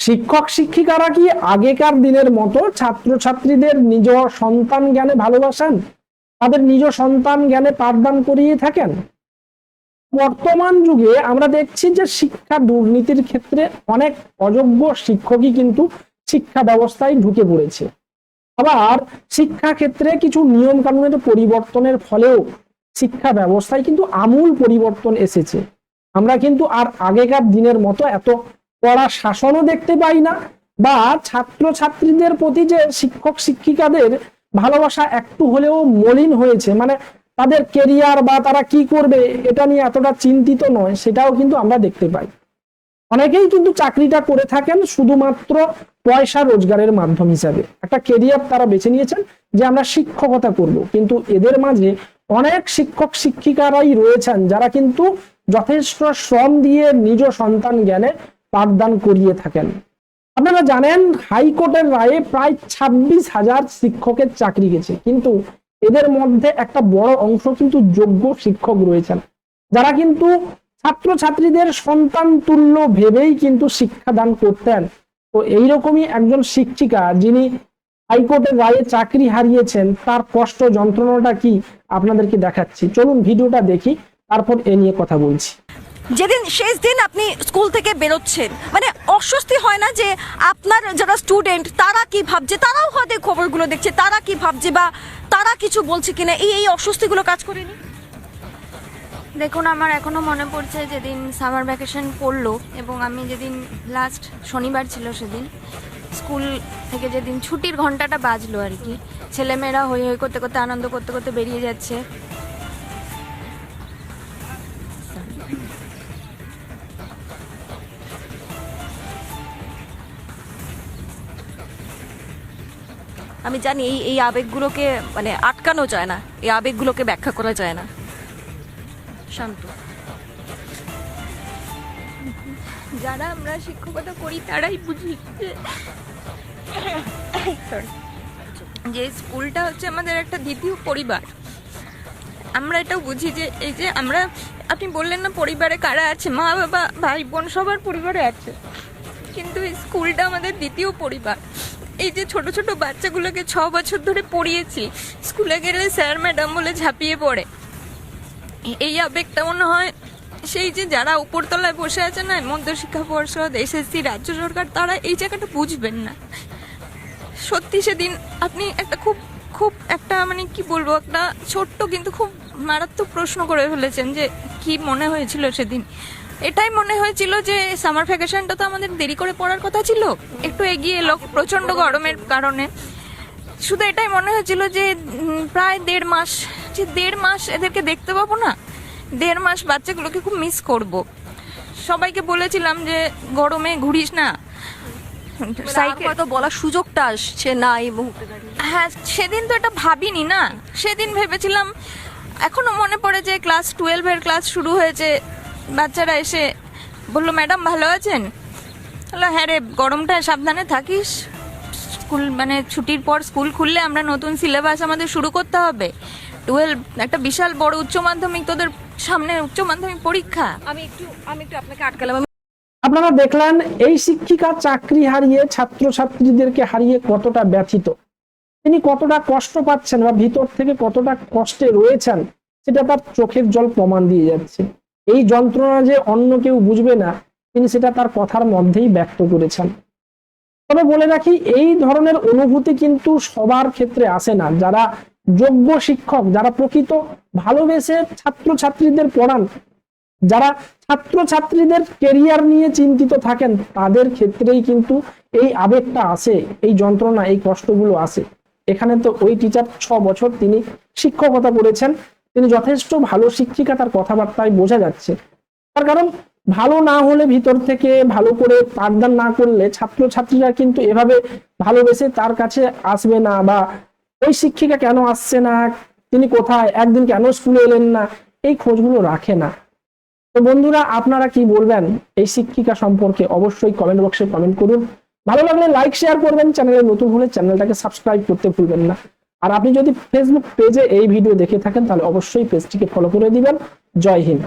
শিক্ষক শিক্ষিকারা কি আগেকার দিনের মতো ছাত্রছাত্রীদের নিজ সন্তান জ্ঞানে ভালোবাসেন, তাদের নিজ সন্তান জ্ঞানে পাঠদান করিয়ে থাকেন? বর্তমান যুগে আমরা দেখছি যে শিক্ষা দুর্নীতির ক্ষেত্রে অনেক অযোগ্য শিক্ষকই কিন্তু শিক্ষা ব্যবস্থায় ঢুকে পড়েছে। আবার শিক্ষা ক্ষেত্রে কিছু নিয়ম কানুনের পরিবর্তনের ফলেও শিক্ষা ব্যবস্থায় কিন্তু আমূল পরিবর্তন এসেছে। আমরা কিন্তু আর আগেকার দিনের মতো এত কড়া শাসনও দেখতে পাই না, বা ছাত্রছাত্রীদের প্রতি যে শিক্ষক শিক্ষিকাদের ভালোবাসা একটু হলেও মলিন হয়েছে, মানে তাদের কেরিয়ার বা তারা কি করবে এটা নিয়ে এতটা চিন্তিত নয়, সেটাও কিন্তু আমরা দেখতে পাই। অনেকেই কিন্তু চাকরিটা করে থাকেন শুধুমাত্র পয়সা রোজগারের মাধ্যম হিসাবে, একটা কেরিয়ার তারা বেছে নিয়েছেন যে আমরা শিক্ষকতা করব। কিন্তু এদের মাঝে অনেক শিক্ষক শিক্ষিকারাই রয়েছেন যারা কিন্তু যথেষ্ট শ্রম দিয়ে নিজ সন্তান জ্ঞানে পাঠদান করিয়ে থাকেন। আপনারা জানেন হাইকোর্টের রায়ে প্রায় 26,000 শিক্ষকের চাকরি গেছে, কিন্তু এদের মধ্যে একটা বড় অংশ কিন্তু যোগ্য শিক্ষক রয়েছেন যারা কিন্তু ছাত্রছাত্রীদের সন্তান তুল্য ভেবেই কিন্তু শিক্ষাদান করতেন। তো এইরকমই একজন শিক্ষিকা যিনি হাইকোর্টের রায়ে চাকরি হারিয়েছেন, তার কষ্ট যন্ত্রণাটা কি আপনাদেরকে দেখাচ্ছি, চলুন ভিডিওটা দেখি, তারপর এ নিয়ে কথা বলছি। যেদিন শেষ দিন আপনি স্কুল থেকে বেরোচ্ছেন, মানে অস্বস্তি হয় না যে আপনার যারা স্টুডেন্ট তারা কি ভাবছে, তারাও হয়তো খবরগুলো দেখছে, তারা কি ভাবছে বা তারা কিছু বলছে কিনা, এই অস্বস্তিগুলো কাজ করেনি? দেখুন, আমার এখনো মনে পড়ছে যেদিন সামার ভ্যাকেশন পড়লো এবং আমি যেদিন লাস্ট শনিবার ছিল সেদিন স্কুল থেকে যেদিন ছুটির ঘন্টাটা বাজলো আর কি, ছেলেমেয়েরা হই হই করতে করতে আনন্দ করতে করতে বেরিয়ে যাচ্ছে। আমি জানি এই আবেগগুলোকে মানে আটকানো যায় না, এই আবেগগুলোকে ব্যাখ্যা করা যায় না। শান্ত। যারা আমরা শিক্ষকতা করি তারাই বুঝি যে স্কুলটা হচ্ছে আমাদের একটা দ্বিতীয় পরিবার। আমরা এটাও বুঝি যে এই যে আমরা, আপনি বললেন না পরিবারে কারা আছে, মা বাবা ভাই বোন সবার পরিবারে আছে, কিন্তু স্কুলটা আমাদের দ্বিতীয় পরিবার। এই যে ছোট ছোট বাচ্চাগুলোকে 6 বছর ধরে পড়িয়েছি, স্কুলে গেলে স্যার ম্যাডাম বলে ঝাঁপিয়ে পড়ে, এই আবেগটা মনে হয় সেই যে যারা উপরতলায় বসে আছে না, মধ্যশিক্ষা পর্ষদ, এসএসসি, রাজ্য সরকার, তারা এই জায়গাটা বুঝবেন না। সত্যি সেদিন আপনি একটা খুব খুব একটা মানে কি বলবো, একটা ছোট্ট কিন্তু খুব মারাত্মক প্রশ্ন করে ফেলেছেন যে কি মনে হয়েছিল সেদিন। এটাই মনে হয়েছিল যে সামার ভ্যাকেশনটা তো আমাদের দেরি করে পড়ার কথা ছিল, একটু এগিয়ে এলো প্রচণ্ড গরমের কারণে। শুধু এটাই মনে হয়েছিল যে প্রায় 1.5 মাস, যে 1.5 মাস এদেরকে দেখতে পাবো না, 1.5 মাস বাচ্চাগুলোকে খুব মিস করব। সবাইকে বলেছিলাম যে গরমে ঘুরিস না, সাইকেল তো বলার সুযোগটা আসছে না এই মুহূর্তে। হ্যাঁ, সেদিন তো এটা ভাবিনি না, সেদিন ভেবেছিলাম। এখনো মনে পড়ে যে ক্লাস 12-এর ক্লাস শুরু হয়েছে, বাচ্চারা এসে বললো ম্যাডাম ভালো আছেন? বললো হ্যাঁ রে, গরমটা সাবধানে থাকিস, স্কুল মানে ছুটির পর স্কুল খুললে আমরা নতুন সিলেবাস আমাদের শুরু করতে হবে, 12 একটা বিশাল বড় উচ্চ মাধ্যমিক, তোদের সামনে উচ্চ মাধ্যমিক পরীক্ষা। আমি একটু আপনাকে আটকালাম। আপনারা দেখলেন এই শিক্ষিকা চাকরি হারিয়ে ছাত্রছাত্রীদেরকে হারিয়ে কতটা ব্যথিত, তিনি কতটা কষ্ট পাচ্ছেন বা ভিতর থেকে কতটা কষ্টে রয়েছেন সেটা তার চোখের জল প্রমাণ দিয়ে যাচ্ছে। এই যন্ত্রণা যে অন্য কেউ বুঝবে না, তিনি সেটা তার কথার মধ্যেই ব্যক্ত করেছেন। তবে বলে রাখি, এই ধরনের অনুভূতি কিন্তু সবার ক্ষেত্রে আসে না। যারা যোগ্য শিক্ষক, যারা প্রকৃত ভালোবেসে ছাত্রছাত্রীদের পড়ান, যারা ছাত্রছাত্রীদের কেরিয়ার নিয়ে চিন্তিত থাকেন, তাদের ক্ষেত্রেই কিন্তু এই আবেগটা আসে, এই যন্ত্রণা, এই কষ্টগুলো আসে। এখানে তো ওই টিচার 6 বছর তিনি শিক্ষকতা করেছেন, তিনি যথেষ্ট ভালো শিক্ষিকা, তার কথাবার্তায় বোঝা যাচ্ছে। তার কারণ ভালো না হলে, ভিতর থেকে ভালো করে পাঠদান না করলে ছাত্রছাত্রীরা কিন্তু এভাবে ভালোবেসে তার কাছে আসবে না, বা ওই শিক্ষিকা কেন আসছে না, তিনি কোথায়, একদিন কেন স্কুলে এলেন না, এই খোঁজগুলো রাখে না। তো বন্ধুরা, আপনারা কি বলবেন এই শিক্ষিকা সম্পর্কে অবশ্যই কমেন্ট বক্সে কমেন্ট করুন। ভালো লাগলে লাইক শেয়ার করবেন, চ্যানেলে নতুন হলে চ্যানেলটাকে সাবস্ক্রাইব করতে ভুলবেন না। আর আপনি যদি ফেসবুক পেজে এই ভিডিও দেখে থাকেন তাহলে অবশ্যই পেজটিকে ফলো করে দিবেন। জয় হিন্দ।